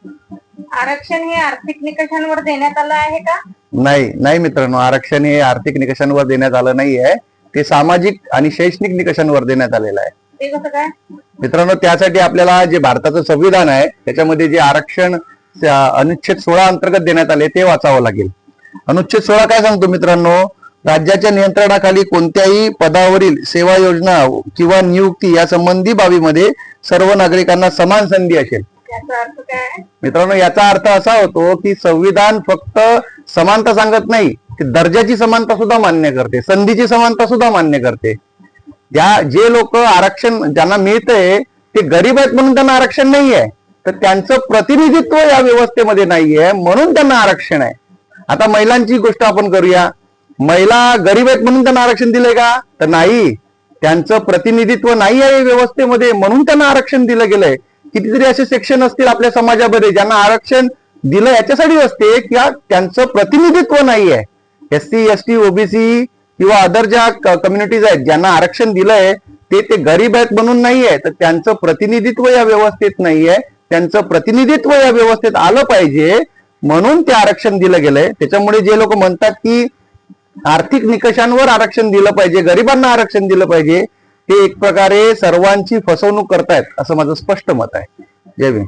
आरक्षण हे आर्थिक निकषांवर देण्यात आलं आहे का? नाही नाही मित्रांनो, आरक्षण हे आर्थिक निकषांवर देण्यात आलं नाहीये, ते सामाजिक आणि शैक्षणिक निकषांवर देण्यात आलेलं आहे. ते कसं काय? मित्रांनो, त्यासाठी आपल्याला जे भारताचं संविधान आहे त्याच्यामध्ये जे आरक्षण अनुच्छेद 16 अंतर्गत देण्यात आले ते वाचावं लागेल. अनुच्छेद 16 काय सांगतो मित्रांनो, राज्याच्या नियंत्रणाखाली कोणत्याही पदावरील सेवा योजना किंवा नियुक्ती या संबंधी बाबीमध्ये सर्व नागरिकांना समान संधी असेल. याचा अर्थ काय? मित्रांनो, याचा अर्थ असा होतो की संविधान फक्त समानता सांगत नाही, ते दर्जाची समानता सुद्धा मान्य करते, संधीची समानता सुद्धा मान्य करते. जे लोक आरक्षण ज्यांना मिळतंय ते गरीब आहेत म्हणून त्यांना आरक्षण नाहीये, तर त्यांचं प्रतिनिधित्व या व्यवस्थेमध्ये नाहीये म्हणून त्यांना आरक्षण आहे. आता महिलांची गोष्ट आपण करूया. महिला गरीब आहेत म्हणून त्यांना आरक्षण दिलंय का? तर नाही, त्यांचं प्रतिनिधित्व नाही आहे व्यवस्थेमध्ये म्हणून त्यांना आरक्षण दिलं गेलंय. कितीतरी असे सेक्शन असतील आपल्या समाजामध्ये ज्यांना आरक्षण दिलं याच्यासाठी असते की त्यांचं प्रतिनिधित्व नाहीये. SC ST OBC किंवा अदर ज्या कम्युनिटीज आहेत ज्यांना आरक्षण दिलंय ते गरीब आहेत म्हणून नाहीये, तर त्यांचं प्रतिनिधित्व या व्यवस्थेत नाहीये. त्यांचं प्रतिनिधित्व या व्यवस्थेत आलं पाहिजे म्हणून ते आरक्षण दिलं गेलंय. त्याच्यामुळे जे लोक म्हणतात की आर्थिक निकषांवर आरक्षण दिलं पाहिजे, गरिबांना आरक्षण दिलं पाहिजे, ते एक प्रकारे सर्वांची फसवणूक करतायत असं माझं स्पष्ट मत आहे. जय भीम.